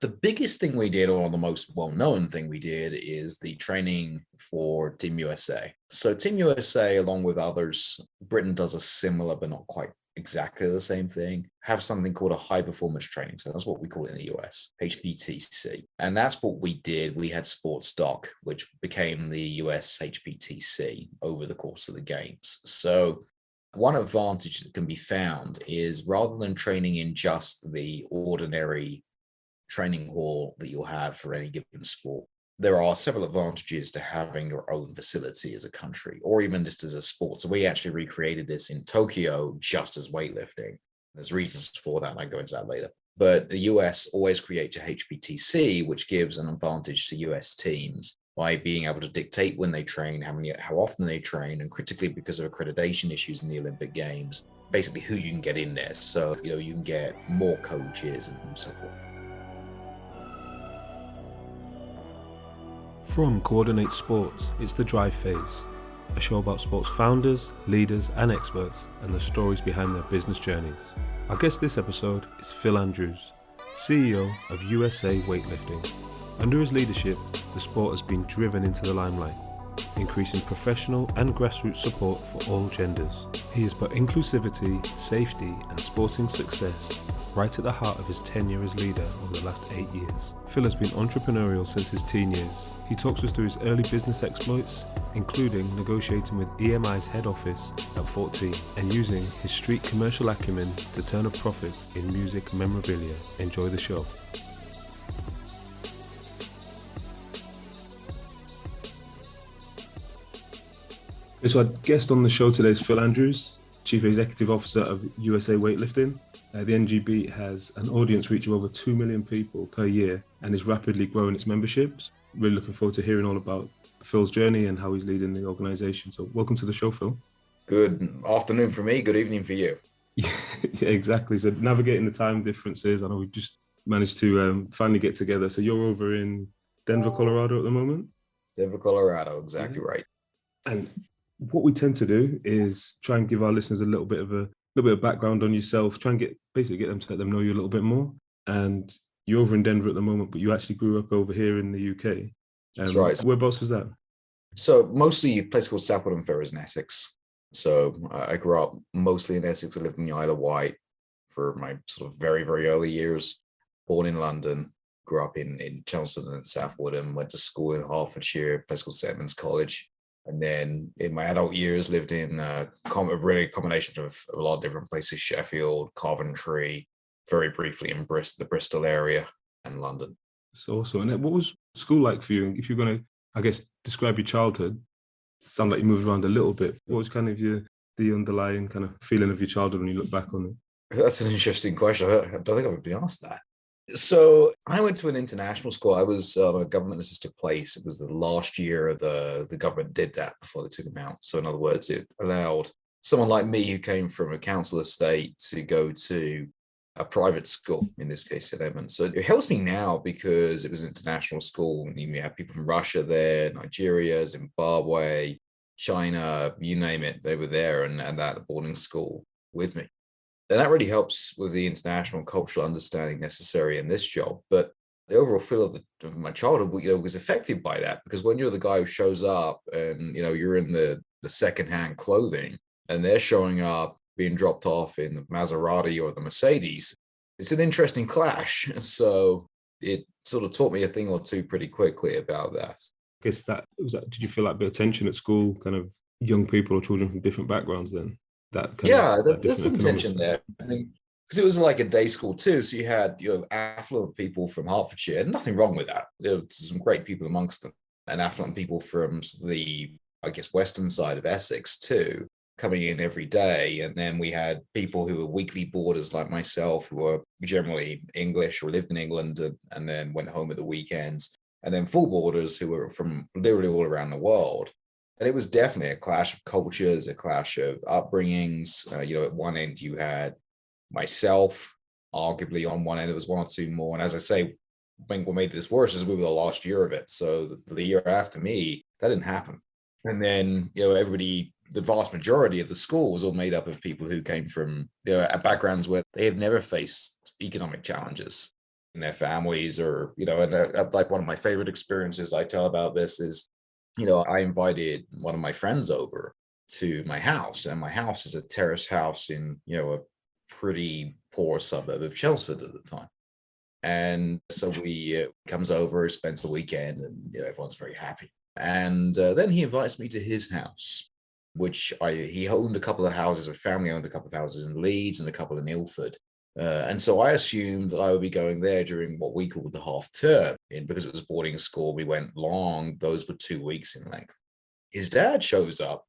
The biggest thing we did, or the most well-known thing we did, is the training for Team USA. So Team USA, along with others, Britain does a similar but not quite exactly the same thing, have something called a high performance training. So that's what we call it in the US, HPTC. And that's what we did. We had sports doc, which became the US HPTC over the course of the games. So one advantage that can be found is rather than training in just the ordinary training hall that you'll have for any given sport, there are several advantages to having your own facility as a country, or even just as a sport. So we actually recreated this in Tokyo just as weightlifting. There's reasons for that, and I go into that later. But the US always creates a HPTC, which gives an advantage to US teams by being able to dictate when they train, how often they train, and critically because of accreditation issues in the Olympic Games, basically who you can get in there. So, you can get more coaches and so forth. From Coordinate Sports, it's The Drive Phase, a show about sports founders, leaders and experts and the stories behind their business journeys. Our guest this episode is Phil Andrews, CEO of USA Weightlifting. Under his leadership, the sport has been driven into the limelight, increasing professional and grassroots support for all genders. He has put inclusivity, safety and sporting success right at the heart of his tenure as leader over the last 8 years. Phil has been entrepreneurial since his teen years. He talks us through his early business exploits, including negotiating with EMI's head office at 14 and using his street commercial acumen to turn a profit in music memorabilia. Enjoy the show. So our guest on the show today is Phil Andrews, Chief Executive Officer of USA Weightlifting. The NGB has an audience reach of over 2 million people per year and is rapidly growing its memberships. Really looking forward to hearing all about Phil's journey and how he's leading the organization. So welcome to the show, Phil. Good afternoon for me, good evening for you. Yeah, exactly. So navigating the time differences, I know we've just managed to finally get together. So you're over in Denver, Colorado at the moment? Denver, Colorado, exactly right. And what we tend to do is try and give our listeners a little bit of background on yourself, try and get them to let them know you a little bit more. And you're over in Denver at the moment, but you actually grew up over here in the UK. That's right. Whereabouts was that? So mostly a place called Southwold-on-Ferrers in Essex. So I grew up mostly in Essex. I lived in the Isle of Wight for my sort of very, very early years. Born in London, grew up in Chelmsford and Southwood, and went to school in Hertfordshire, a place called St Edmunds College. And then in my adult years, lived in a combination of a lot of different places: Sheffield, Coventry, very briefly in the Bristol area, and London. So awesome. And what was school like for you? If you're going to, I guess, describe your childhood, it sounds like you moved around a little bit. What was kind of the underlying kind of feeling of your childhood when you look back on it? That's an interesting question. I don't think I've been asked that. So I went to an international school. I was on a government assisted place. It was the last year the government did that before they took them out. So in other words, it allowed someone like me who came from a council estate to go to a private school, in this case St Edmunds. So it helps me now because it was an international school. And you have people from Russia there, Nigeria, Zimbabwe, China, you name it, they were there and at boarding school with me. And that really helps with the international cultural understanding necessary in this job. But the overall feel of my childhood, was affected by that, because when you're the guy who shows up and, you're in the secondhand clothing and they're showing up being dropped off in the Maserati or the Mercedes, it's an interesting clash. So it sort of taught me a thing or two pretty quickly about that. I guess did you feel like a bit of tension at school, kind of young people or children from different backgrounds then? There's some tension there. I think because it was like a day school too, so you had affluent people from Hertfordshire, and nothing wrong with that. There were some great people amongst them, and affluent people from the, I guess, western side of Essex too, coming in every day. And then we had people who were weekly boarders like myself, who were generally English or lived in England and then went home at the weekends, and then full boarders who were from literally all around the world. And it was definitely a clash of cultures, a clash of upbringings. At one end you had myself, arguably on one end, it was one or two more. And as I say, I think what made this worse is we were the last year of it. So the year after me, that didn't happen. And then, everybody, the vast majority of the school was all made up of people who came from backgrounds where they had never faced economic challenges. in their families, or, and like one of my favorite experiences I tell about this is, I invited one of my friends over to my house, and my house is a terrace house in, a pretty poor suburb of Chelmsford at the time. And so we comes over, spends the weekend, and everyone's very happy. And then he invites me to his house, which he owned a couple of houses, or family owned a couple of houses in Leeds and a couple in Ilford. And so I assumed that I would be going there during what we called the half term. And because it was a boarding school, we went long. Those were 2 weeks in length. His dad shows up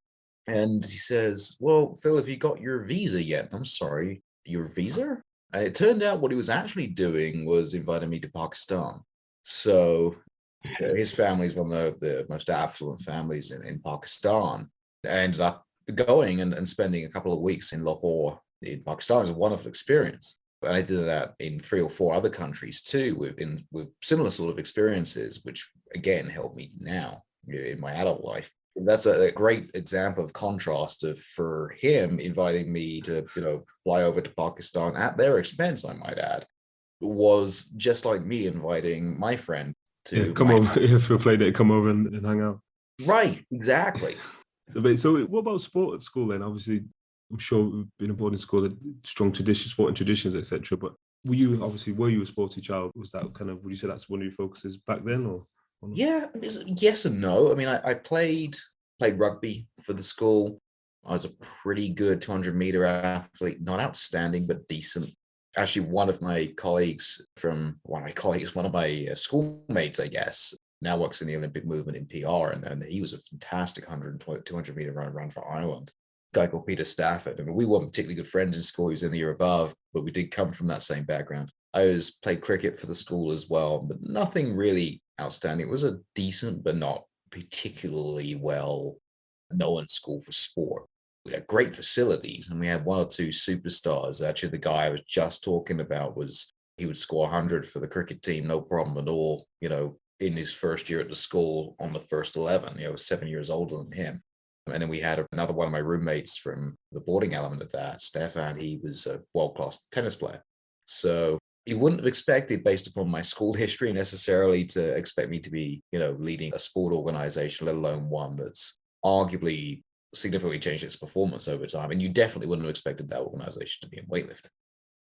and he says, "Well, Phil, have you got your visa yet?" "I'm sorry, your visa?" And it turned out what he was actually doing was inviting me to Pakistan. So his family is one of the most affluent families in Pakistan. I ended up going and spending a couple of weeks in Lahore in Pakistan. It was a wonderful experience. And I did that in 3 or 4 other countries too, with similar sort of experiences, which again helped me now in my adult life. That's a great example of contrast for him inviting me to, fly over to Pakistan at their expense, I might add, was just like me inviting my friend to come over for a play date, come over and hang out. Right, exactly. So what about sport at school then? Obviously, I'm sure being a boarding school, strong traditions, sporting traditions, etc. But were you a sporty child? Was that kind of, would you say that's one of your focuses back then, or not? Yeah, yes and no. I mean, I played rugby for the school. I was a pretty good 200-meter athlete, not outstanding, but decent. Actually, one of my schoolmates, I guess, now works in the Olympic movement in PR, and he was a fantastic 200-meter runner for Ireland. Guy called Peter Stafford. I mean, we weren't particularly good friends in school. He was in the year above, but we did come from that same background. I always played cricket for the school as well, but nothing really outstanding. It was a decent, but not particularly well known school for sport. We had great facilities, and we had 1 or 2 superstars. Actually, the guy I was just talking about he would score 100 for the cricket team, no problem at all, in his first year at the school on the first 11, 7 years older than him. And then we had another one of my roommates from the boarding element of that, Stefan. He was a world-class tennis player. So you wouldn't have expected, based upon my school history, necessarily to expect me to be, leading a sport organization, let alone one that's arguably significantly changed its performance over time. And you definitely wouldn't have expected that organization to be in weightlifting.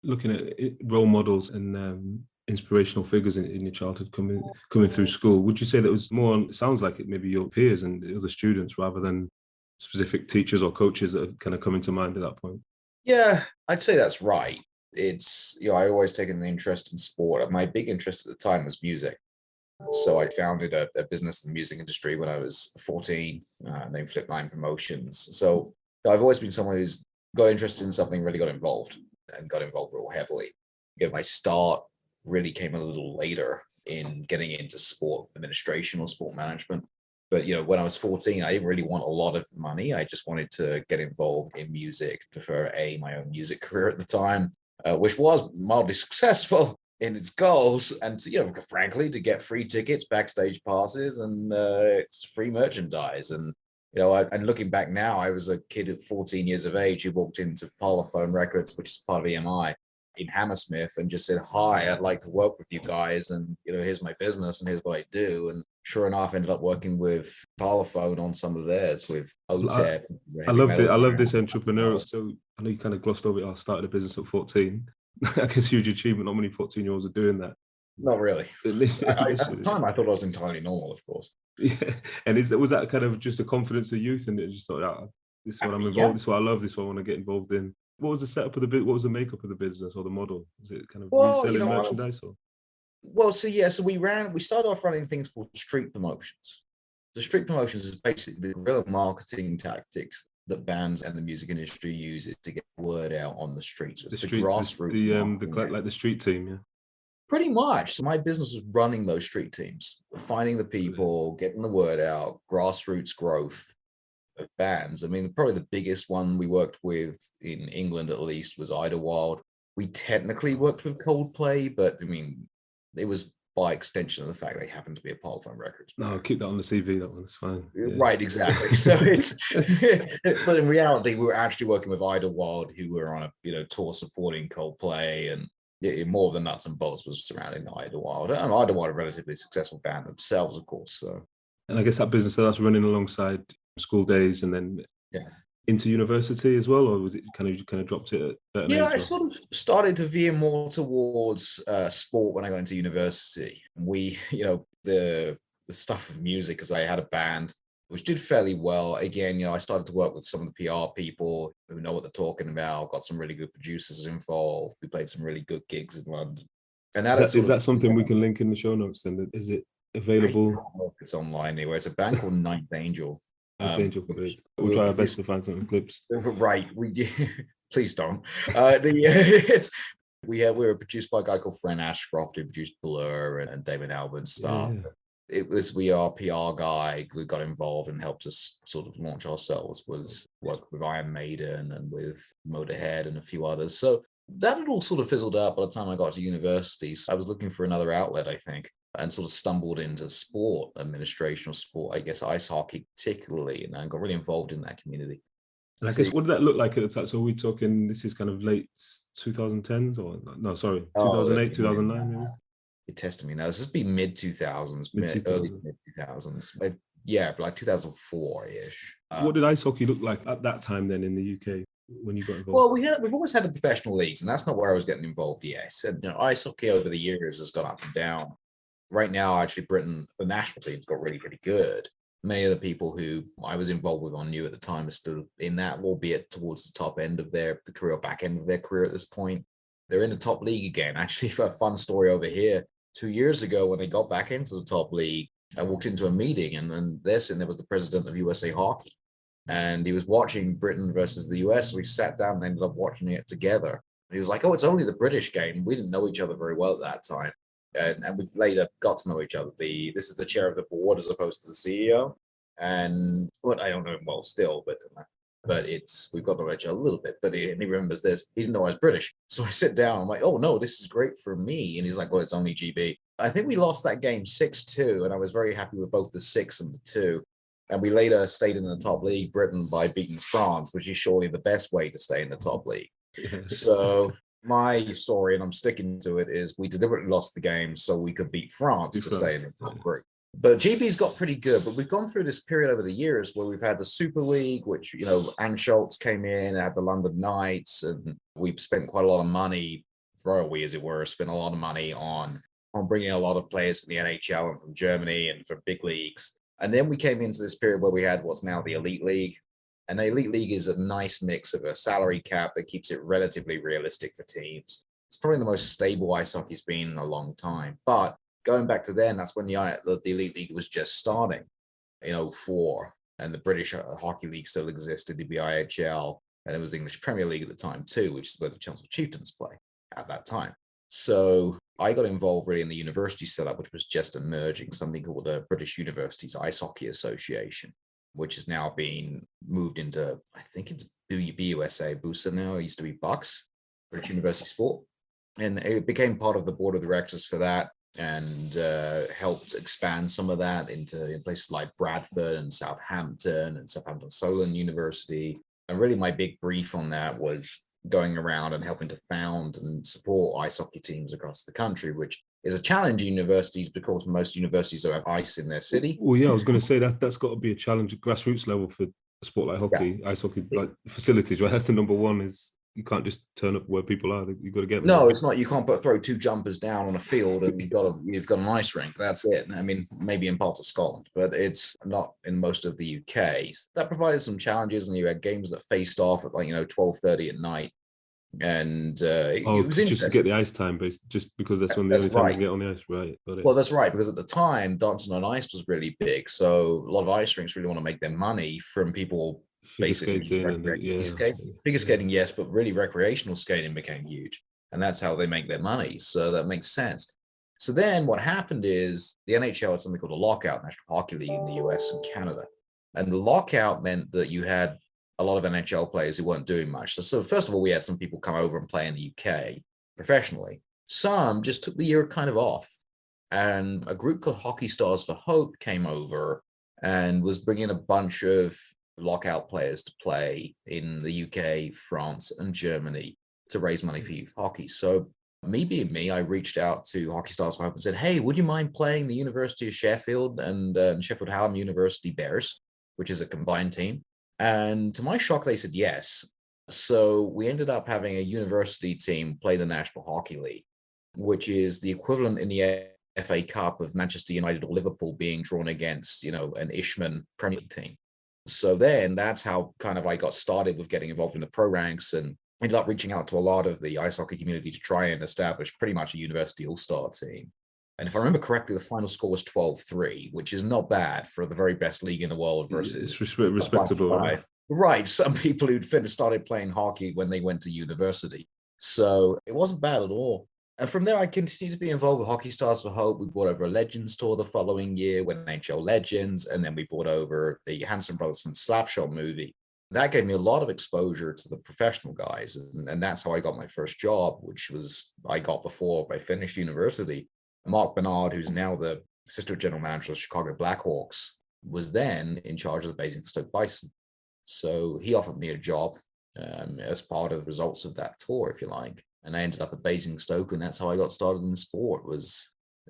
Looking at role models and inspirational figures in your childhood coming through school, would you say that was more on, it sounds like it, maybe your peers and other students rather than specific teachers or coaches that are kind of coming to mind at that point? Yeah, I'd say that's right. It's, I always taken an interest in sport. My big interest at the time was music. So I founded a business in the music industry when I was 14, named Flip9 Promotions. So I've always been someone who's got interested in something, really got involved real heavily. My start really came a little later in getting into sport administration or sport management. But, when I was 14, I didn't really want a lot of money. I just wanted to get involved in music for my own music career at the time, which was mildly successful in its goals. And, frankly, to get free tickets, backstage passes, and it's free merchandise. And, and looking back now, I was a kid at 14 years of age who walked into Parlophone Records, which is part of EMI, in Hammersmith, and just said, "Hi, I'd like to work with you guys, and here's my business and here's what I do." And sure enough, ended up working with Parlophone on some of theirs with OTEP. I love this entrepreneurial. So I know you kind of glossed over it. I started a business at 14. I guess huge achievement. Not many 14-year-olds are doing that. Not really. At the time, I thought I was entirely normal, of course. Yeah, and was that kind of just a confidence of youth, and it just thought, this is what I'm involved. Yeah. This is what I love. This is what I want to get involved in. What was the setup of the bit? What was the makeup of the business or the model? Was it kind of reselling merchandise? So we started off running things called street promotions. The street promotions is basically the guerrilla marketing tactics that bands and the music industry uses to get word out on the streets. It's the grassroots, like the street team, yeah. Pretty much. So my business was running those street teams, finding the people, getting the word out, grassroots growth of bands. I mean, probably the biggest one we worked with in England, at least, was Idlewild. We technically worked with Coldplay, but I mean, it was by extension of the fact they happened to be a Parlophone Records. No, I'll keep that on the CV. That one's fine. Yeah. Right, exactly. So but in reality, we were actually working with Idlewild, who were on a tour supporting Coldplay, and more of the nuts and bolts was surrounding Idlewild. And Idlewild, a relatively successful band themselves, of course. So, and I guess that business that's running alongside school days and then yeah. into university as well, or was it you kind of dropped it at a certain age? I sort of started to veer more towards sport when I got into university. We, the stuff of music, because I had a band which did fairly well. Again, I started to work with some of the PR people who know what they're talking about, got some really good producers involved. We played some really good gigs in London. And is that something we can link in the show notes then? Is it available? I don't know if it's online anywhere. It's a band called Ninth Angel. Angel, great. We'll try our best to find some clips. Right. Please don't. We were produced by a guy called Fran Ashcroft, who produced Blur and Damon Albarn stuff. Yeah. It was our PR guy who got involved and helped us sort of launch ourselves, was work with Iron Maiden and with Motorhead and a few others. So that had all sort of fizzled out by the time I got to university. So I was looking for another outlet, I think, and sort of stumbled into sport administration or sport, I guess ice hockey particularly, and I got really involved in that community. And I guess, what did that look like at the time? So we're talking, this is kind of late 2010s or no, sorry, 2008, 2009 maybe? You're testing me now. This has been mid-2000s, early mid-2000s. Yeah, like 2004-ish. What did ice hockey look like at that time then in the UK when you got involved? Well, we've always had the professional leagues, and that's not where I was getting involved yet. And, ice hockey over the years has gone up and down. Right now, actually, Britain, the national team's got really, really good. Many of the people who I was involved with on new at the time are still in that, albeit towards the top end of the career, back end of their career at this point. They're in the top league again. Actually, for a fun story over here, 2 years ago when they got back into the top league, I walked into a meeting and there was the president of USA Hockey. And he was watching Britain versus the US. We sat down and ended up watching it together. And he was like, oh, it's only the British game. We didn't know each other very well at that time. And we later got to know each other. This is the chair of the board as opposed to the CEO. And I don't know him well still, but we've got to know each other a little bit. But he remembers this. He didn't know I was British. So I sit down. I'm like, oh, no, this is great for me. And he's like, well, it's only GB. I think we lost that game 6-2. And I was very happy with both the 6 and the 2. And we later stayed in the top league, Britain, by beating France, which is surely the best way to stay in the top league. So my story, and I'm sticking to it, is we deliberately lost the game so we could beat France to stay in the top group. But GB's got pretty good, but we've gone through this period over the years where we've had the Super League, which, Anne Schultz came in, had the London Knights, and we've spent quite a lot of money, throwaway as it were, spent a lot of money on bringing a lot of players from the NHL and from Germany and from big leagues. And then we came into this period where we had what's now the Elite League. And the Elite League is a nice mix of a salary cap that keeps it relatively realistic for teams. It's probably the most stable ice hockey's been in a long time. But going back to then, that's when the Elite League was just starting in 2004. And the British Hockey League still existed, the IHL. And it was the English Premier League at the time too, which is where the Chelmsford Chieftains play at that time. So I got involved really in the university setup, which was just emerging, something called the British Universities Ice Hockey Association, which has now been moved into, I think it's BUSA, BUSA now. It used to be Bucks, British University Sport. And it became part of the board of directors for that and helped expand some of that in places like Bradford and Southampton Solent University. And really my big brief on that was going around and helping to found and support ice hockey teams across the country, which is a challenge in universities because most universities don't have ice in their city. Well, yeah, I was going to say that's got to be a challenge at grassroots level for a sport like hockey, ice hockey, like facilities, right? That's the number one, is you can't just turn up where people are. You've got to get them. No, it's not. You can't throw 2 jumpers down on a field and you've got an ice rink. That's it. I mean, maybe in parts of Scotland, but it's not in most of the UK. That provided some challenges, and you had games that faced off at 12:30 at night. And it was interesting. Just to get the ice time, just because that's when the only time you can get on the ice, right? Well, that's right, because at the time, dancing on ice was really big. So a lot of ice rinks really want to make their money from people basically figure skating, yes, but really recreational skating became huge, and that's how they make their money. So that makes sense. So then what happened is the NHL had something called a lockout, National Hockey League in the US and Canada, and the lockout meant that you had a lot of NHL players who weren't doing much. So first of all, we had some people come over and play in the UK professionally. Some just took the year kind of off, and a group called Hockey Stars for Hope came over and was bringing a bunch of lockout players to play in the UK, France, and Germany to raise money for youth hockey. So Me being me, I reached out to Hockey Stars for Hope and said, hey, would you mind playing the University of Sheffield and Sheffield Hallam University Bears, which is a combined team? And to my shock, they said yes. So we ended up having a university team play the National Hockey League, which is the equivalent in the FA Cup of Manchester United or Liverpool being drawn against, an Ishman Premier League team. So then that's how kind of I got started with getting involved in the pro ranks and ended up reaching out to a lot of the ice hockey community to try and establish pretty much a university all-star team. And if I remember correctly, the final score was 12-3, which is not bad for the very best league in the world versus it's respectable. Right. Some people who'd started playing hockey when they went to university. So it wasn't bad at all. And from there, I continued to be involved with Hockey Stars for Hope. We brought over a Legends tour the following year with NHL Legends, and then we brought over the Hanson brothers from the Slapshot movie. That gave me a lot of exposure to the professional guys, and that's how I got my first job, which was I got before I finished university. Mark Bernard, who's now the assistant general manager of the Chicago Blackhawks, was then in charge of the Basingstoke Bison. So he offered me a job as part of the results of that tour, if you like. And I ended up at Basingstoke, and that's how I got started in sport. It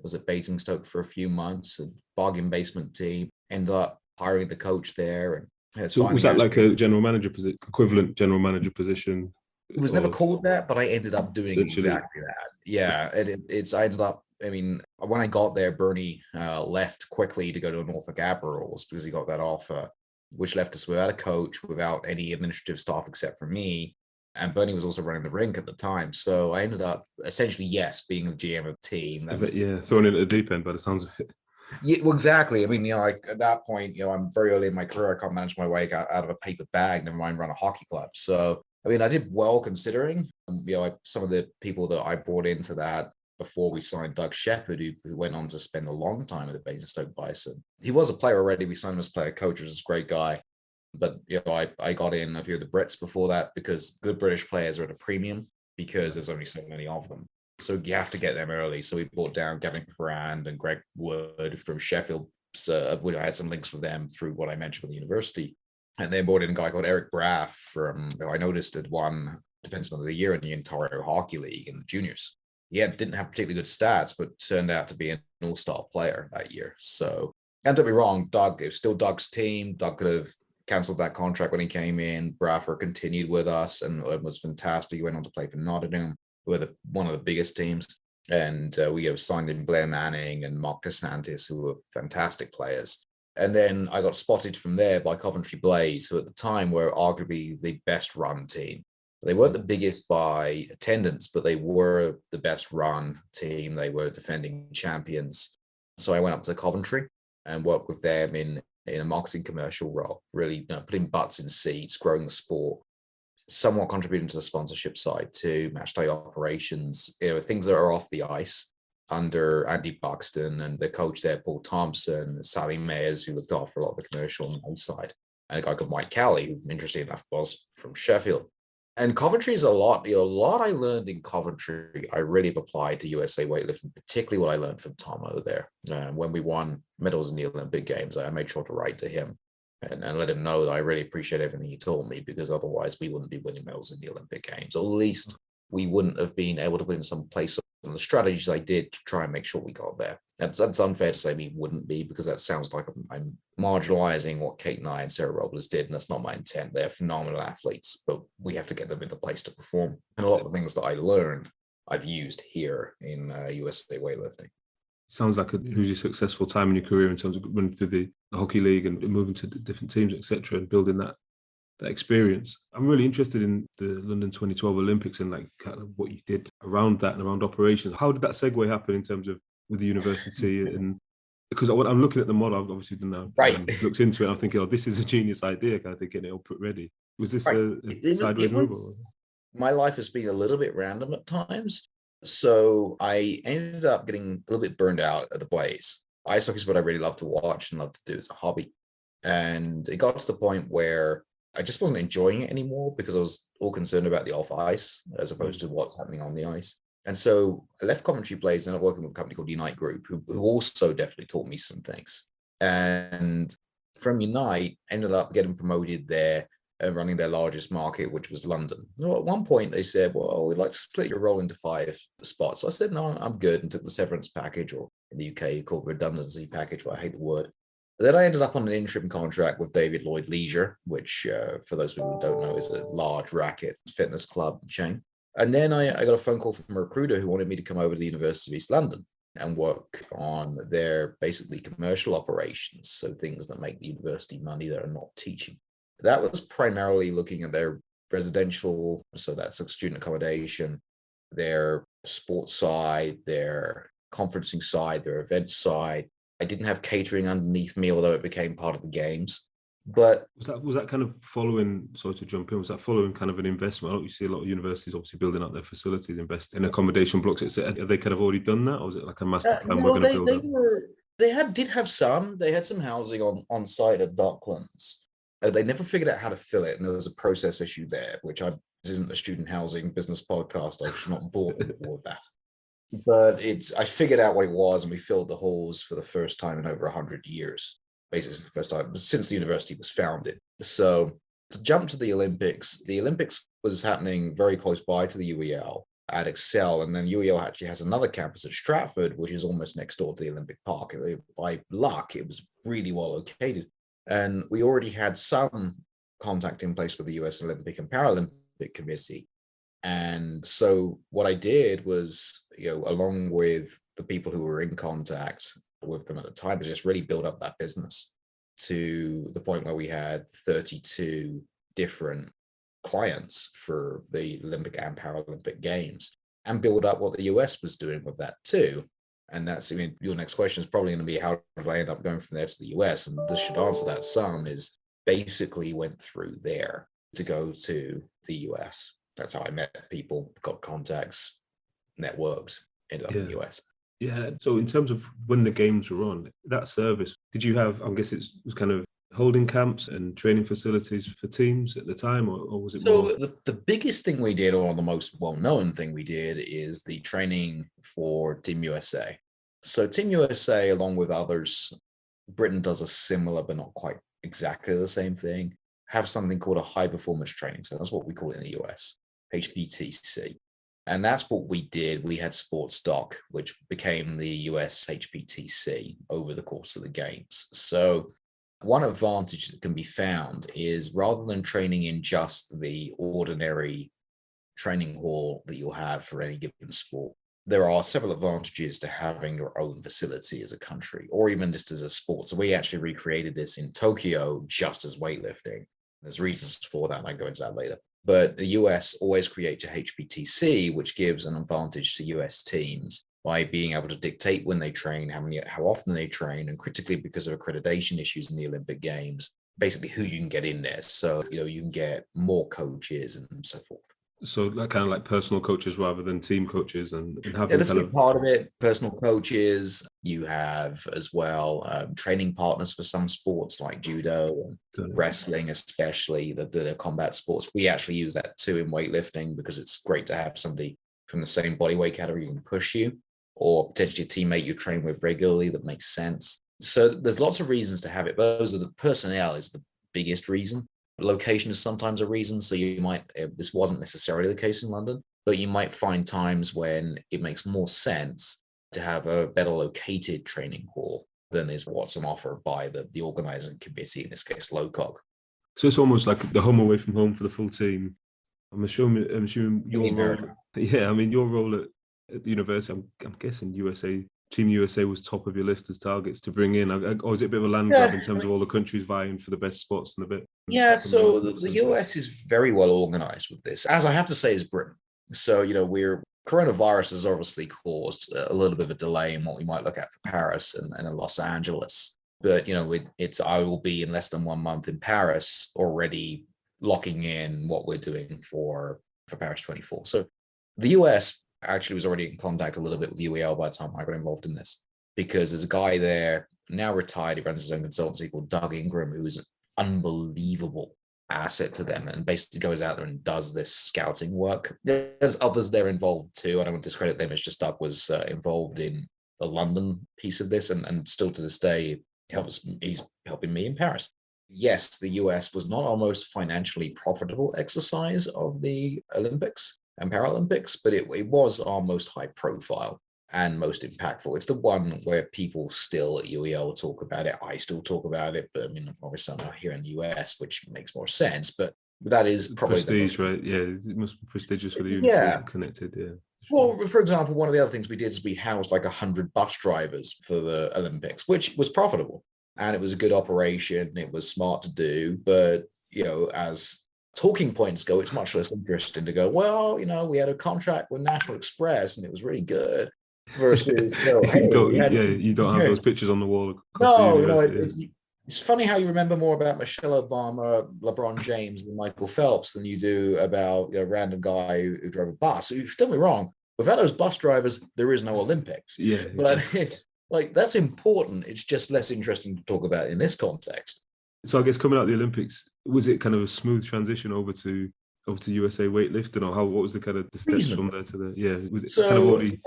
was at Basingstoke for a few months, a bargain basement team, ended up hiring the coach there. And so was that like a general manager position, equivalent general manager position? It was never called that, but I ended up doing exactly that. Yeah, I ended up, when I got there, Bernie left quickly to go to Norfolk Admirals because he got that offer, which left us without a coach, without any administrative staff except for me. And Bernie was also running the rink at the time. So I ended up essentially, yes, being the GM of the team. Thrown in at the deep end by the sounds of it. Yeah, well, exactly. At that point, I'm very early in my career. I can't manage my way out of a paper bag, never mind run a hockey club. So, I did well considering, some of the people that I brought into that before we signed Doug Shepard, who went on to spend a long time at the Basingstoke Bison. He was a player already. We signed him as player coach, which is a great guy. But I got in a few of the Brits before that because good British players are at a premium because there's only so many of them. So you have to get them early. So we brought down Gavin Ferrand and Greg Wood from Sheffield. So I had some links with them through what I mentioned with the university. And then brought in a guy called Eric Braff who I noticed had won Defenseman of the Year in the Ontario Hockey League in the juniors. He didn't have particularly good stats, but turned out to be an all-star player that year. So, and don't be wrong, Doug, it was still Doug's team. Doug could have cancelled that contract when he came in. Braffer continued with us and it was fantastic. He went on to play for Nottingham, who were one of the biggest teams. And we have signed in Blair Manning and Mark DeSantis, who were fantastic players. And then I got spotted from there by Coventry Blaze, who at the time were arguably the best run team. They weren't the biggest by attendance, but they were the best run team. They were defending champions. So I went up to Coventry and worked with them in a marketing commercial role, really putting butts in seats, growing the sport, somewhat contributing to the sponsorship side too, match day operations, things that are off the ice under Andy Buxton and the coach there, Paul Thompson, Sally Mayers, who looked after a lot of the commercial on the outside, and a guy called Mike Kelly, who, interesting enough, was from Sheffield. And Coventry is a lot I learned in Coventry, I really have applied to USA Weightlifting, particularly what I learned from Tomo there. When we won medals in the Olympic Games, I made sure to write to him and let him know that I really appreciate everything he told me, because otherwise we wouldn't be winning medals in the Olympic Games. Or at least we wouldn't have been able to put in some place on the strategies I did to try and make sure we got there. That's unfair to say we wouldn't be, because that sounds like I'm marginalizing what Kate and I and Sarah Robles did, and that's not my intent. They're phenomenal athletes, but we have to get them in the place to perform. And a lot of the things that I learned, I've used here in USA Weightlifting. Sounds like a hugely successful time in your career in terms of running through the hockey league and moving to different teams, etc., and building that experience. I'm really interested in the London 2012 Olympics and like kind of what you did around that and around operations. How did that segue happen in terms of with the university? And because I'm looking at the model, I've obviously done now, right. Looked into it. I'm thinking, this is a genius idea, kind of getting it all put ready. Was this a sideways move? My life has been a little bit random at times. So I ended up getting a little bit burned out at the Blaze. Ice hockey is what I really love to watch and love to do as a hobby. And it got to the point where I just wasn't enjoying it anymore because I was all concerned about the off ice as opposed to what's happening on the ice. And so I left Coventry Blaze and I'm working with a company called Unite Group, who also definitely taught me some things. And from Unite, ended up getting promoted there running their largest market, which was London. At one point, they said, well, we'd like to split your role into 5 spots. So I said, no, I'm good, and took the severance package, or in the UK, called redundancy package, but I hate the word. Then I ended up on an interim contract with David Lloyd Leisure, which, for those people who don't know, is a large racket fitness club chain. And then I got a phone call from a recruiter who wanted me to come over to the University of East London and work on their basically commercial operations. So things that make the university money that are not teaching. That was primarily looking at their residential, so that's like student accommodation, their sports side, their conferencing side, their events side. I didn't have catering underneath me, although it became part of the games. But was that kind of following, sorry to jump in, was that following kind of an investment? You see a lot of universities obviously building up their facilities, invest in accommodation blocks. Have they kind of already done that, or was it like a master plan we're going to build up? They did have some. They had some housing on site at Docklands. They never figured out how to fill it, and there was a process issue there, which this isn't a student housing business podcast. I should not bore with that. But I figured out what it was, and we filled the halls for the first time in over 100 years. Basically, the first time since the university was founded. So to jump to the Olympics was happening very close by to the UEL at Excel, and then UEL actually has another campus at Stratford, which is almost next door to the Olympic Park. By luck, it was really well located. And we already had some contact in place with the US Olympic and Paralympic Committee. And so what I did was, along with the people who were in contact with them at the time, was just really build up that business to the point where we had 32 different clients for the Olympic and Paralympic Games, and build up what the US was doing with that too. And that's, your next question is probably going to be, how did I end up going from there to the US? And this should answer that some is basically went through there to go to the US. That's how I met people, got contacts, networks, ended up in the US. Yeah. So in terms of when the games were on, that service, did you have, I guess it was kind of holding camps and training facilities for teams at the time, or was it more? So the biggest thing we did, or the most well-known thing we did, is the training for Team USA. So Team USA, along with others, Britain does a similar but not quite exactly the same thing, have something called a high performance training. So that's what we call it in the US, HPTC. And that's what we did. We had Sports Doc, which became the US HPTC over the course of the games. So one advantage that can be found is, rather than training in just the ordinary training hall that you'll have for any given sport, there are several advantages to having your own facility as a country, or even just as a sport. So we actually recreated this in Tokyo just as weightlifting. There's reasons for that, and I can go into that later. But the US always creates a HPTC, which gives an advantage to US teams by being able to dictate when they train, how often they train, and critically, because of accreditation issues in the Olympic Games, basically who you can get in there. So, you can get more coaches and so forth. So that kind of like personal coaches rather than team coaches, and having that's kind of part of it. Personal coaches. You have as well training partners for some sports like judo and wrestling, especially the combat sports. We actually use that too in weightlifting, because it's great to have somebody from the same body weight category who can push you, or potentially a teammate you train with regularly that makes sense. So there's lots of reasons to have it. Those are the personnel is the biggest reason. Location is sometimes a reason. So you might, this wasn't necessarily the case in London, but you might find times when it makes more sense to have a better located training hall than is what's on offer by the organizing committee, in this case, LOCOG. So it's almost like the home away from home for the full team. I'm assuming your role. Yeah, your role at the university, I'm guessing Team USA was top of your list as targets to bring in, or is it a bit of a land grab in terms of all the countries vying for the best spots and a bit? Yeah, so the US is very well organized with this, as I have to say is Britain. So, coronavirus has obviously caused a little bit of a delay in what we might look at for Paris and in Los Angeles. But, I will be in less than 1 month in Paris, already locking in what we're doing for Paris 24. So the US actually was already in contact a little bit with UEL by the time I got involved in this, because there's a guy there, now retired, he runs his own consultancy called Doug Ingram, who is an unbelievable asset to them, and basically goes out there and does this scouting work. There's others there involved too. I don't want to discredit them. It's just Doug was involved in the London piece of this, and still to this day he's helping me in Paris. yes, the US was not our most financially profitable exercise of the Olympics and Paralympics, but it was our most high profile and most impactful. It's the one where people still at UEL talk about it. I still talk about it, but I mean, obviously I'm not here in the US, which makes more sense, but that is probably prestige, right? Yeah, it must be prestigious for the units yeah. connected. Yeah. Well, for example, one of the other things we did is we housed like 100 bus drivers for the Olympics, which was profitable. And it was a good operation. It was smart to do. But, as talking points go, it's much less interesting to go, well, we had a contract with National Express and it was really good versus, hey, you don't have those pictures on the wall across the no, university. it's funny how you remember more about Michelle Obama, LeBron James, and Michael Phelps than you do about a random guy who drove a bus. So don't be wrong. Without those bus drivers, there is no Olympics. Yeah, but it's like that's important. It's just less interesting to talk about in this context. So I guess coming out of the Olympics, was it kind of a smooth transition over to USA Weightlifting, or what was the kind of the steps from there to was it kind of already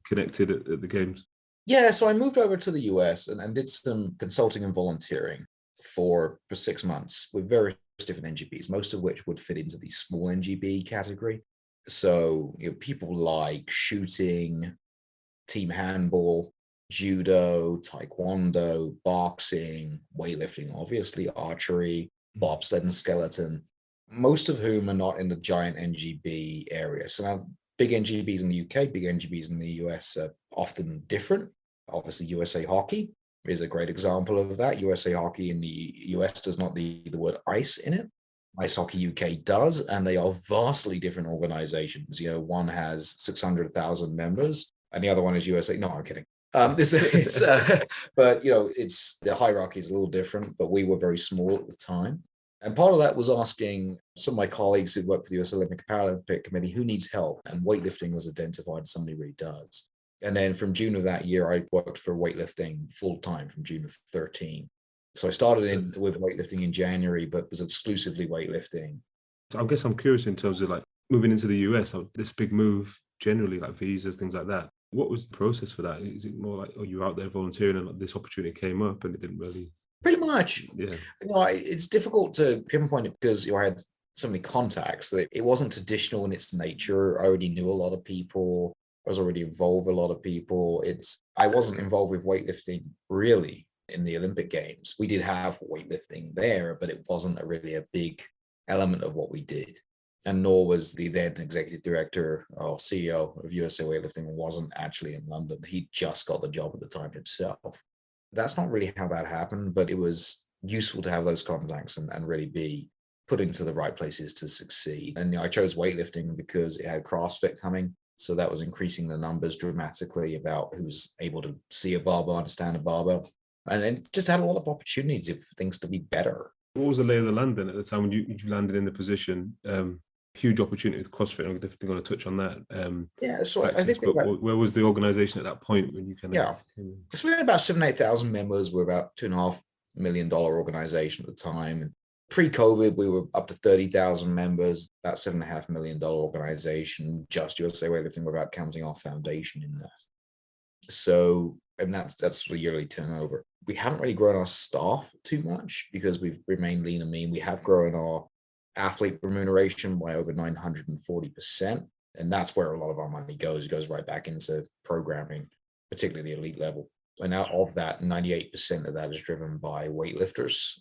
connected at the games? Yeah, so I moved over to the US and did some consulting and volunteering for 6 months with various different NGBs, most of which would fit into the small NGB category. So people like shooting, team handball, judo, taekwondo, boxing, weightlifting, obviously archery, bobsled and skeleton, most of whom are not in the giant NGB area. So now big NGBs in the UK, big NGBs in the US are often different. Obviously, USA Hockey is a great example of that. USA Hockey in the US does not need the word ice in it. Ice Hockey UK does, and they are vastly different organizations. One has 600,000 members, and the other one is USA. No, I'm kidding. But it's the hierarchy is a little different. But we were very small at the time, and part of that was asking some of my colleagues who work for the US Olympic and Paralympic Committee who needs help, and weightlifting was identified as somebody really does. And then from June of that year, I worked for weightlifting full time from June of 13. So I started with weightlifting in January, but was exclusively weightlifting. I guess I'm curious in terms of like moving into the US, this big move generally, like visas, things like that. What was the process for that? Is it more like, you're out there volunteering and this opportunity came up and it didn't really? Pretty much. Yeah. It's difficult to pinpoint it because I had so many contacts that it wasn't traditional in its nature. I already knew a lot of people. I was already involved with a lot of people. I wasn't involved with weightlifting really in the Olympic Games. We did have weightlifting there, but it wasn't really a big element of what we did. And nor was the then executive director or CEO of USA Weightlifting wasn't actually in London. He just got the job at the time himself. That's not really how that happened, but it was useful to have those contacts and really be put into the right places to succeed. And I chose weightlifting because it had CrossFit coming. So that was increasing the numbers dramatically about who's able to see a barbell, understand a barbell. And it just had a lot of opportunities for things to be better. What was the lay of the land then at the time when you landed in the position? Huge opportunity with CrossFit. I'm definitely going to touch on that. So I think. Where was the organization at that point when you kind of? Yeah, because we had about 7,000-8,000 members. We're about $2.5 million organization at the time. And pre-COVID, we were up to 30,000 members, about $7.5 million organization. Just USA Weightlifting without counting our foundation in that. So, and that's the yearly turnover. We haven't really grown our staff too much because we've remained lean and mean. We have grown our athlete remuneration by over 940%. And that's where a lot of our money goes. It goes right back into programming, particularly the elite level. And out of that, 98% of that is driven by weightlifters,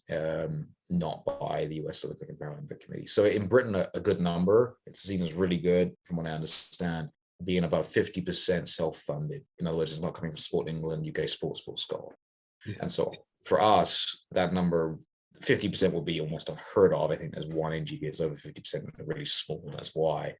not by the US Olympic and Paralympic Committee. So in Britain, a good number, it seems really good from what I understand, being about 50% self-funded. In other words, it's not coming from Sport England, UK Sports Golf. Yeah. And so for us, that number, 50% will be almost unheard of. I think there's one NGB that's over 50%, really small, that's why.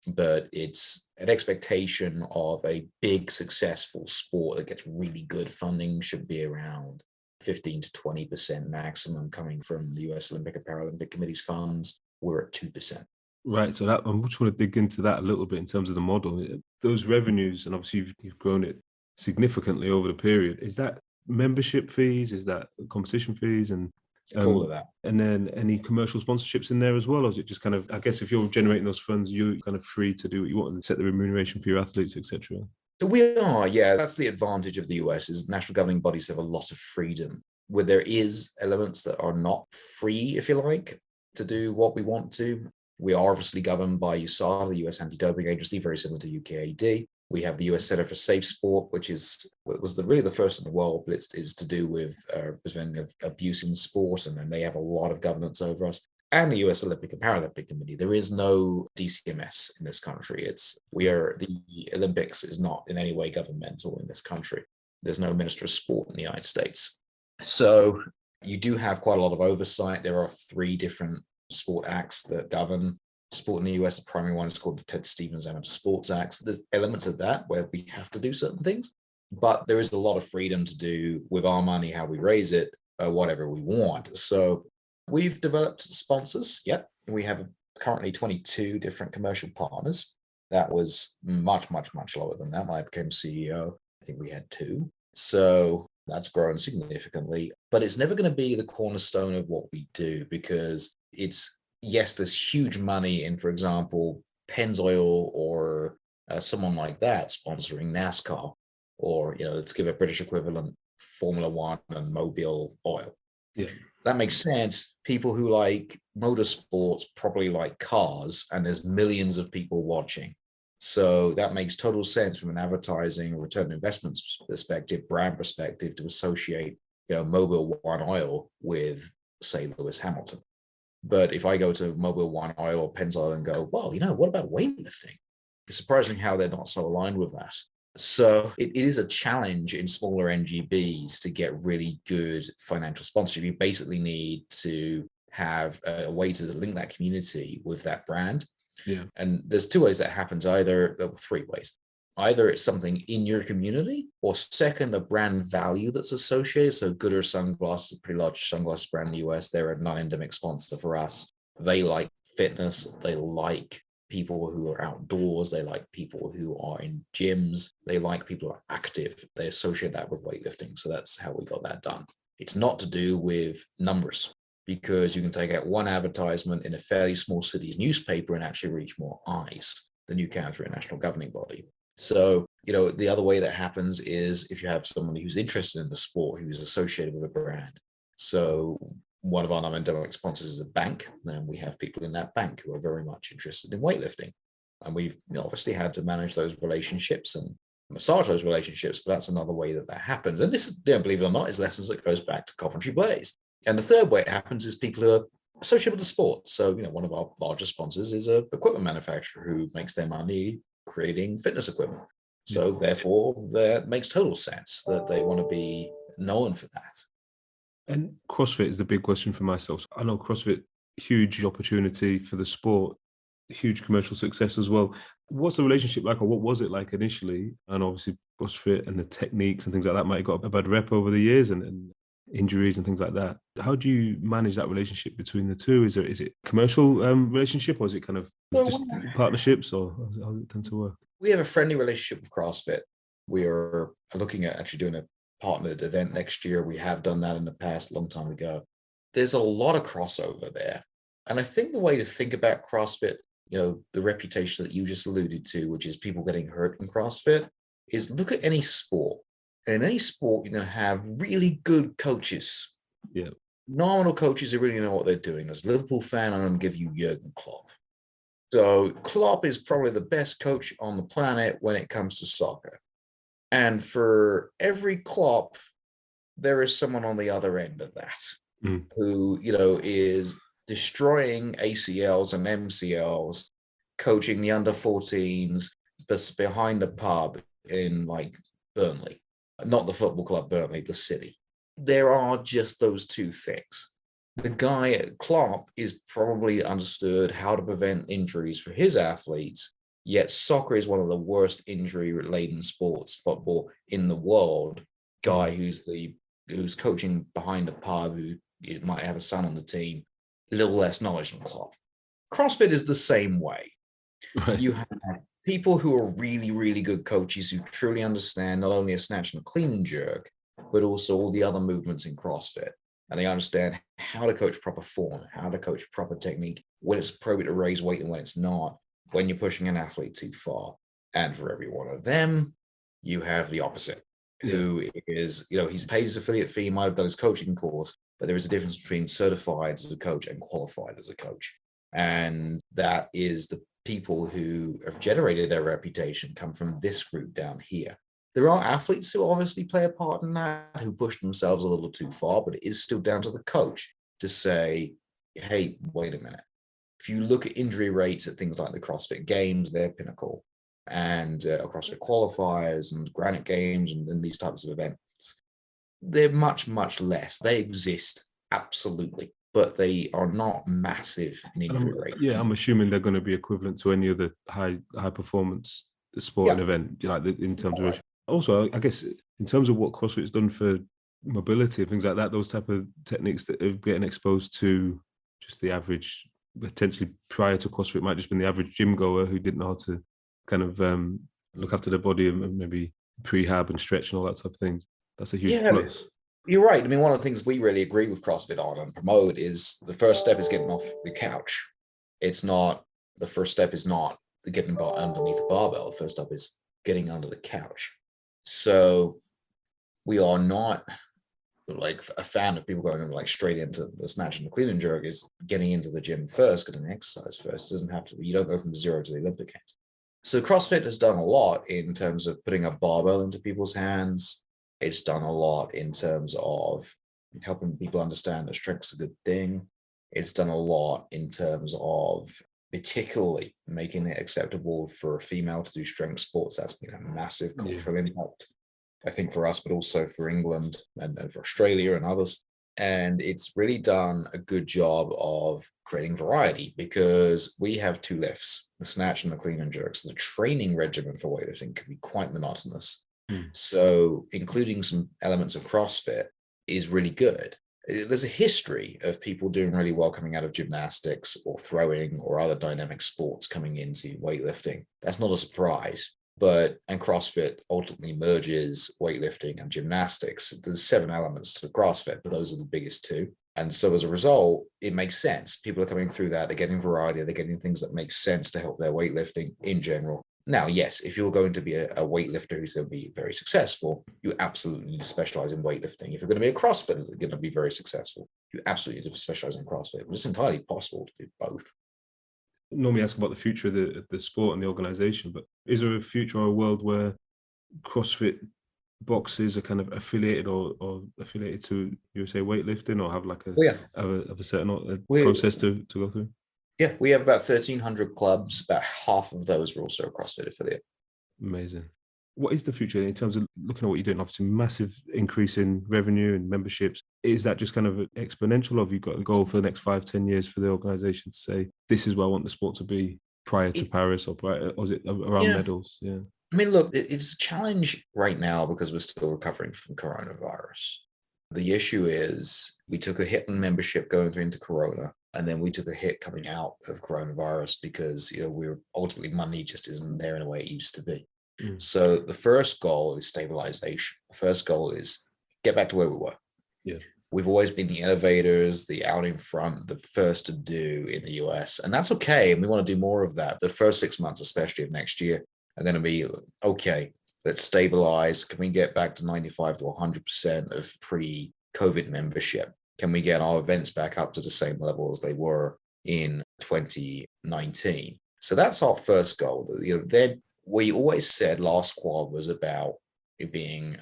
But it's an expectation of a big, successful sport that gets really good funding should be around 15 to 20% maximum coming from the US Olympic and Paralympic Committee's funds. We're at 2%. Right. So that, I just want to dig into that a little bit in terms of the model. Those revenues, and obviously you've grown it significantly over the period. Is that membership fees? Is that competition fees? And all of that. And then any commercial sponsorships in there as well? Or is it just kind of, I guess if you're generating those funds, you're kind of free to do what you want and set the remuneration for your athletes, etc.? We are, yeah. That's the advantage of the US is national governing bodies have a lot of freedom where there is elements that are not free, if you like, to do what we want to. We are obviously governed by USADA, the US Anti-Doping Agency, very similar to UKAD. We have the US Center for Safe Sport, which was really the first in the world, but it's to do with preventing abuse in sport, and then they have a lot of governance over us. And the US Olympic and Paralympic Committee. There is no DCMS in this country. The Olympics is not in any way governmental in this country. There's no Minister of Sport in the United States. So you do have quite a lot of oversight. There are 3 different sport acts that govern sport in the US. The primary one is called the Ted Stevens Amateur Sports Act. So there's elements of that where we have to do certain things, but there is a lot of freedom to do with our money, how we raise it, whatever we want. So we've developed sponsors. Yep. We have currently 22 different commercial partners. That was much, much, much lower than that when I became CEO. I think we had 2. So that's grown significantly, but it's never going to be the cornerstone of what we do, because there's huge money in, for example, Pennzoil or someone like that sponsoring NASCAR, or, let's give a British equivalent, Formula One and Mobil Oil. Yeah. That makes sense. People who like motorsports probably like cars, and there's millions of people watching. So that makes total sense from an advertising or return on investment perspective, brand perspective, to associate, Mobil One Oil with, say, Lewis Hamilton. But if I go to Mobil One Oil or Pennzoil and go, well, what about weightlifting? It's surprising how they're not so aligned with that. So it is a challenge in smaller NGBs to get really good financial sponsorship. You basically need to have a way to link that community with that brand. Yeah. And there's 2 ways that happens, 3 ways. Either it's something in your community, or second, a brand value that's associated. So Goodr Sunglasses, a pretty large sunglasses brand in the US, they're a non-endemic sponsor for us. They like fitness. They like people who are outdoors. They like people who are in gyms. They like people who are active. They associate that with weightlifting. So that's how we got that done. It's not to do with numbers, because you can take out one advertisement in a fairly small city's newspaper and actually reach more eyes than you can through a national governing body. So, the other way that happens is if you have someone who's interested in the sport, who's associated with a brand. So one of our non-endemic sponsors is a bank, and we have people in that bank who are very much interested in weightlifting. And we've obviously had to manage those relationships and massage those relationships, but that's another way that happens. And this, believe it or not, is lessons that goes back to Coventry Blaze. And the third way it happens is people who are associated with the sport. So, one of our largest sponsors is an equipment manufacturer who makes their money creating fitness equipment. So therefore, that makes total sense that they want to be known for that. And CrossFit is the big question for myself. I know CrossFit, huge opportunity for the sport, huge commercial success as well. What's the relationship like, or what was it like initially? And obviously CrossFit and the techniques and things like that might have got a bad rep over the years, and injuries and things like that. How do you manage that relationship between the 2? Is it commercial relationship, or is it kind of just partnerships, or how does it tend to work? We have a friendly relationship with CrossFit. We are looking at actually doing a partnered event next year. We have done that in the past, a long time ago. There's a lot of crossover there. And I think the way to think about CrossFit, the reputation that you just alluded to, which is people getting hurt in CrossFit, is look at any sport. And in any sport, you're going to have really good coaches. Yeah. Nominal coaches who really know what they're doing. As a Liverpool fan, I'm going to give you Jurgen Klopp. So Klopp is probably the best coach on the planet when it comes to soccer. And for every Klopp, there is someone on the other end of that who, is destroying ACLs and MCLs, coaching the under 14s that's behind a pub in like Burnley. Not the football club Burnley, the city. There are just those 2 things. The guy at Klopp is probably understood how to prevent injuries for his athletes, yet soccer is one of the worst injury-laden sports, football, in the world. Guy who's coaching behind a pub, who might have a son on the team, a little less knowledge than Klopp. CrossFit is the same way. Right. You have people who are really, really good coaches who truly understand not only a snatch and a clean and jerk, but also all the other movements in CrossFit. And they understand how to coach proper form, how to coach proper technique, when it's appropriate to raise weight and when it's not, when you're pushing an athlete too far. And for every one of them, you have the opposite. who is, he's paid his affiliate fee, he might have done his coaching course, but there is a difference between certified as a coach and qualified as a coach. And that is the people who have generated their reputation come from this group down here. There are athletes who obviously play a part in that, who push themselves a little too far, but it is still down to the coach to say, hey, wait a minute. If you look at injury rates at things like the CrossFit Games, they're pinnacle, and CrossFit qualifiers and Granite Games and these types of events, they're much, much less. They exist, absolutely, but they are not massive in injury rate. Yeah, I'm assuming they're going to be equivalent to any other high performance sporting event, like in terms of. Also, I guess in terms of what CrossFit's done for mobility and things like that, those type of techniques that are getting exposed to just the average, potentially prior to CrossFit, might just been the average gym goer who didn't know how to kind of look after their body and maybe prehab and stretch and all that type of things. That's a huge plus. You're right. I mean, one of the things we really agree with CrossFit on and promote is the first step is getting off the couch. The first step is not getting underneath the barbell. The first step is getting under the couch. So we are not like a fan of people going like straight into the snatch and the clean and jerk. Is getting into the gym first, getting exercise first. It doesn't have to be. You don't go from 0 to the Olympic Games. So CrossFit has done a lot in terms of putting a barbell into people's hands. It's done a lot in terms of helping people understand that strength's a good thing. It's done a lot in terms of particularly making it acceptable for a female to do strength sports. That's been a massive cultural impact, I think, for us, but also for England and for Australia and others. And it's really done a good job of creating variety because we have two lifts, the snatch and the clean and jerks. The training regimen for weightlifting can be quite monotonous. So including some elements of CrossFit is really good. There's a history of people doing really well coming out of gymnastics or throwing or other dynamic sports coming into weightlifting. That's not a surprise. And CrossFit ultimately merges weightlifting and gymnastics. There's 7 elements to CrossFit, but those are the biggest 2. And so as a result, it makes sense. People are coming through that. They're getting variety. They're getting things that make sense to help their weightlifting in general. Now, yes, if you're going to be a weightlifter who's going to be very successful, you absolutely need to specialize in weightlifting. If you're going to be a CrossFitter who's going to be very successful, you absolutely need to specialize in CrossFit. But it's entirely possible to do both. Normally ask about the future of the sport and the organization, but is there a future or a world where CrossFit boxes are kind of affiliated or affiliated to USA Weightlifting or have like a certain process to go through? Yeah, we have about 1,300 clubs. About half of those are also a CrossFit affiliate. Amazing. What is the future in terms of looking at what you're doing? Obviously, massive increase in revenue and memberships. Is that just kind of exponential, or have you got a goal for the next 5-10 years for the organization to say, this is where I want the sport to be prior to Paris or is it around medals? Yeah. I mean, look, it's a challenge right now because we're still recovering from coronavirus. The issue is we took a hit in membership going through into Corona, and then we took a hit coming out of coronavirus because, we're ultimately money just isn't there in a way it used to be. So the first goal is stabilization. The first goal is get back to where we were. Yeah. We've always been the innovators, the out in front, the first to do in the US. And that's okay. And we want to do more of that. The first 6 months, especially of next year, are going to be okay. Let's stabilize. Can we get back to 95 to 100% of pre-COVID membership? Can we get our events back up to the same level as they were in 2019? So that's our first goal. Then we always said last quad was about it being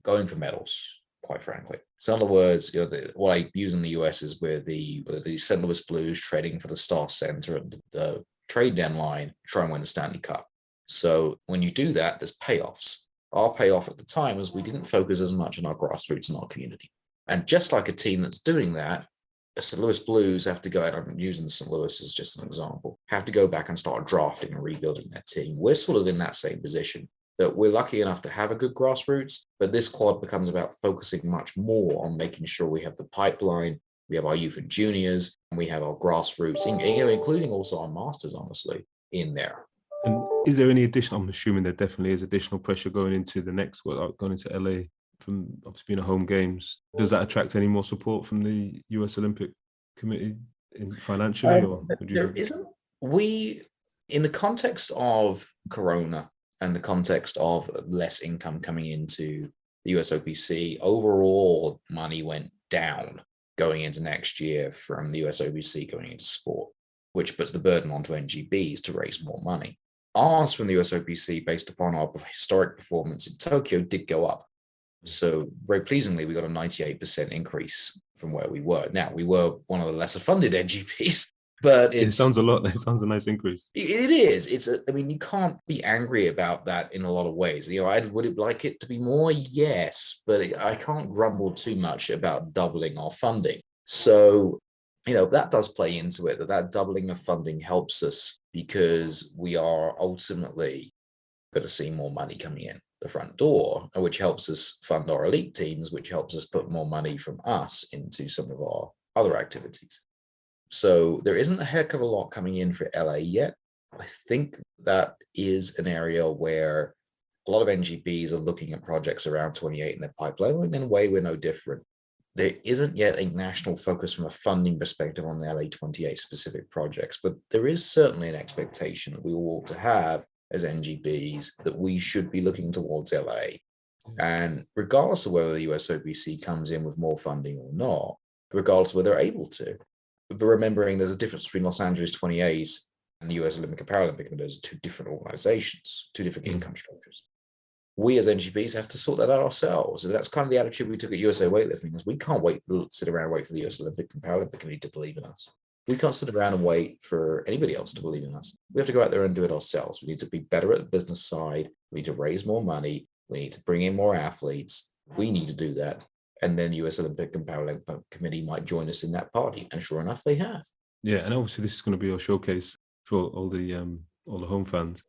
going for medals, quite frankly. So in other words, what I use in the US is where the St. Louis Blues trading for the Star Center at the trade deadline, try and win the Stanley Cup. So when you do that, there's payoffs. Our payoff at the time was we didn't focus as much on our grassroots and our community. And just like a team that's doing that, the St. Louis Blues have to go out, I'm using St. Louis as just an example, have to go back and start drafting and rebuilding their team. We're sort of in that same position, that we're lucky enough to have a good grassroots, but this quad becomes about focusing much more on making sure we have the pipeline, we have our youth and juniors, and we have our grassroots, including also our masters, honestly, in there. And is there any additional, I'm assuming there definitely is additional pressure going into the next, going into LA from obviously being a home games. Does that attract any more support from the US Olympic Committee financially? There isn't. We, in the context of Corona, and the context of less income coming into the USOPC, overall money went down going into next year from the USOPC going into sport, which puts the burden onto NGBs to raise more money. Ours from the USOPC, based upon our historic performance in Tokyo, did go up. So very pleasingly, we got a 98% increase from where we were. Now, we were one of the lesser funded NGPs, but it sounds a lot. It sounds a nice increase. It is. I mean, you can't be angry about that in a lot of ways. Would it like it to be more? Yes, but I can't grumble too much about doubling our funding. So, that does play into it, that doubling of funding helps us because we are ultimately going to see more money coming in the front door, which helps us fund our elite teams, which helps us put more money from us into some of our other activities. So there isn't a heck of a lot coming in for LA yet. I think that is an area where a lot of NGBs are looking at projects around 28 in their pipeline, and in a way we're no different. There isn't yet a national focus from a funding perspective on the LA 28 specific projects, but there is certainly an expectation that we ought to have as NGBs that we should be looking towards LA. And regardless of whether the USOPC comes in with more funding or not, regardless of whether they're able to, but remembering there's a difference between Los Angeles 28 and the US Olympic and Paralympic, and those are two different organizations, two different income structures. We as NGBs have to sort that out ourselves. And that's kind of the attitude we took at USA Weightlifting, is we can't sit around and wait for the US Olympic and Paralympic Committee to believe in us. We can't sit around and wait for anybody else to believe in us. We have to go out there and do it ourselves. We need to be better at the business side. We need to raise more money. We need to bring in more athletes. We need to do that. And then US Olympic and Paralympic Committee might join us in that party. And sure enough, they have. Yeah, and obviously this is going to be our showcase for all the home fans.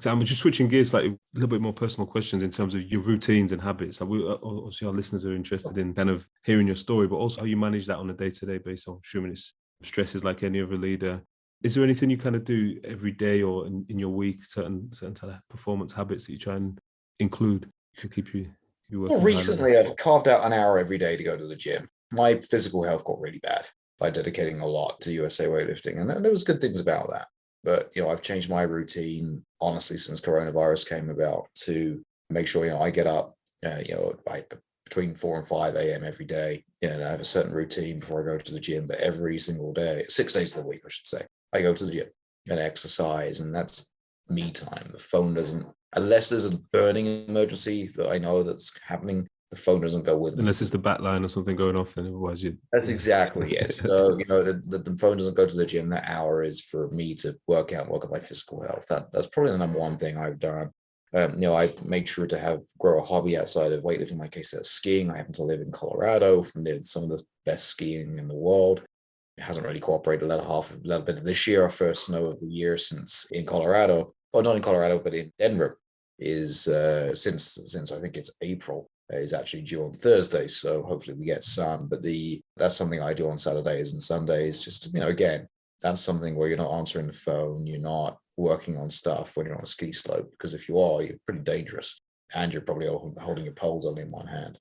I'm just switching gears, like a little bit more personal questions in terms of your routines and habits. Obviously, our listeners are interested in kind of hearing your story, but also how you manage that on a day-to-day basis. I'm assuming it's stresses like any other leader. Is there anything you kind of do every day or in your week, certain performance habits that you try and include to keep you working? Well, recently, I've carved out an hour every day to go to the gym. My physical health got really bad by dedicating a lot to USA Weightlifting, and there was good things about that. But, I've changed my routine, honestly, since coronavirus came about to make sure, I get up, between 4 and 5 a.m. every day. I have a certain routine before I go to the gym, but every single day, 6 days of the week, I should say, I go to the gym and exercise, and that's me time. The phone doesn't, unless there's a burning emergency that I know that's happening, the phone doesn't go with me. Unless it's the back line or something going off, then otherwise you... That's exactly it. So, the phone doesn't go to the gym. That hour is for me to work out my physical health. That's probably the number one thing I've done. I made sure to grow a hobby outside of weightlifting. In my case, that's skiing. I happen to live in Colorado, and did some of the best skiing in the world. It hasn't really cooperated a little bit of this year. Our first snow of the year since in Colorado, or not in Colorado, but in Denver, is since I think it's April. Is actually due on Thursday, so hopefully we get sun. But that's something I do on Saturdays and Sundays. Just again, that's something where you're not answering the phone, you're not working on stuff when you're on a ski slope, because if you are, you're pretty dangerous, and you're probably holding your poles only in one hand.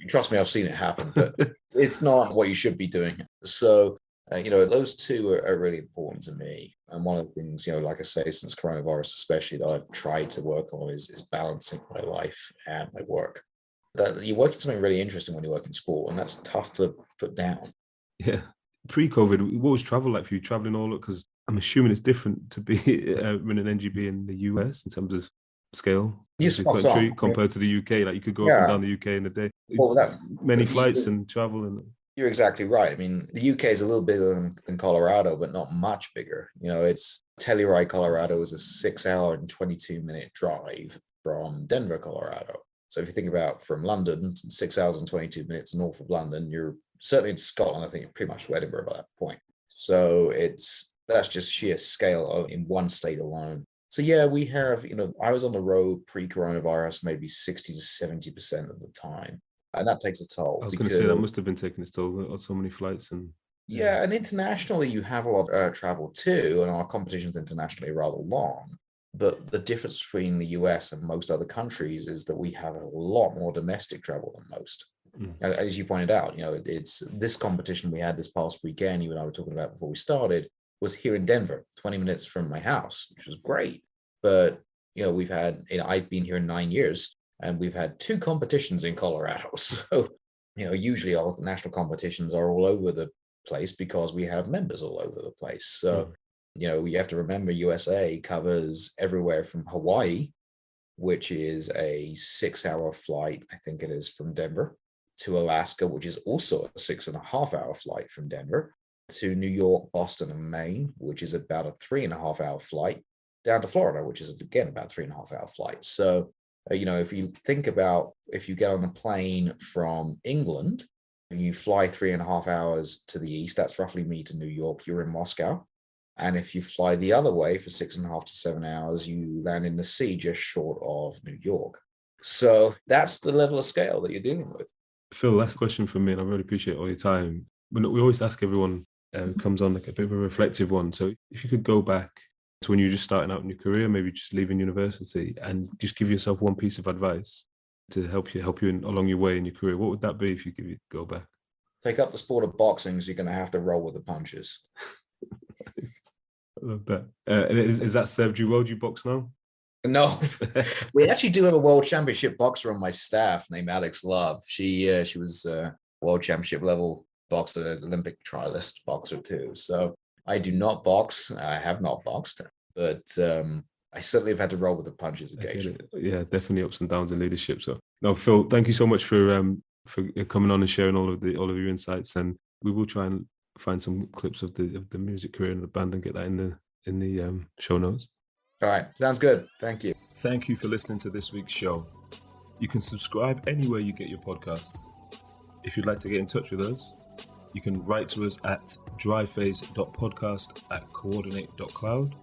Trust me, I've seen it happen, but it's not what you should be doing. So those two are really important to me. And one of the things, like I say, since coronavirus especially, that I've tried to work on is balancing my life and my work. That you're working something really interesting when you work in sport, and that's tough to put down. Yeah. Pre-COVID, what was travel like for you? Traveling all, because I'm assuming it's different to be running an NGB in the US in terms of scale, compared to the UK. Like you could go up and down the UK in a day. Well, that's many flights and travel. And you're exactly right. I mean, the UK is a little bigger than Colorado, but not much bigger. It's Telluride, Colorado is a 6-hour and 22-minute drive from Denver, Colorado. So if you think about from London, 6 hours and 22 minutes north of London, you're certainly in Scotland. I think you're pretty much to Edinburgh by that point. So that's just sheer scale in one state alone. So yeah, we have, I was on the road pre-coronavirus maybe 60 to 70% of the time. And that takes a toll. I was going to say that must have been taking its toll on so many flights. And yeah, and internationally you have a lot of travel too, and our competition's internationally rather long. But the difference between the US and most other countries is that we have a lot more domestic travel than most. As you pointed out, it's this competition we had this past weekend, you and I were talking about before we started, was here in Denver, 20 minutes from my house, which was great. But we've had, I've been here 9 years and we've had 2 competitions in Colorado. So, usually all national competitions are all over the place because we have members all over the place. So, you have to remember USA covers everywhere from Hawaii, which is a 6-hour flight, I think it is, from Denver, to Alaska, which is also a 6.5-hour flight from Denver, to New York, Boston, and Maine, which is about a 3.5-hour flight, down to Florida, which is again about 3.5-hour flight. So, if you think about, if you get on a plane from England, you fly 3.5 hours to the east, that's roughly me to New York, you're in Moscow. And if you fly the other way for 6.5 to 7 hours, you land in the sea just short of New York. So that's the level of scale that you're dealing with. Phil, last question from me, and I really appreciate all your time. We always ask everyone who comes on like a bit of a reflective one. So if you could go back to when you were just starting out in your career, maybe just leaving university, and just give yourself one piece of advice to help you along your way in your career, what would that be if you could go back? Take up the sport of boxing, so you're going to have to roll with the punches. I love that. And is that served you well? Do you box now? No, we actually do have a world championship boxer on my staff named Alex Love. She was a world championship level boxer, Olympic trialist boxer too. So I do not box. I have not boxed, but I certainly have had to roll with the punches occasionally. Yeah, definitely ups and downs in leadership. So no, Phil, thank you so much for coming on and sharing all of your insights. And we will try and find some clips of the music career and the band and get that in the show notes. All right, sounds good. Thank you. Thank you for listening to this week's show. You can subscribe anywhere you get your podcasts. If you'd like to get in touch with us, you can write to us at dryphase.podcast@coordinate.cloud,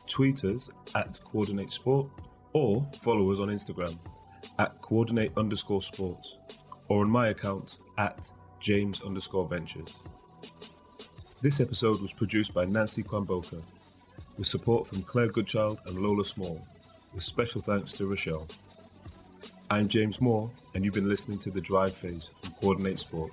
tweet us at coordinatesport, or follow us on Instagram at coordinate_sports, or on my account at James_ventures. This episode was produced by Nancy Kwamboka, with support from Claire Goodchild and Lola Small, with special thanks to Rochelle. I'm James Moore, and you've been listening to The Drive Phase from Coordinate Sport.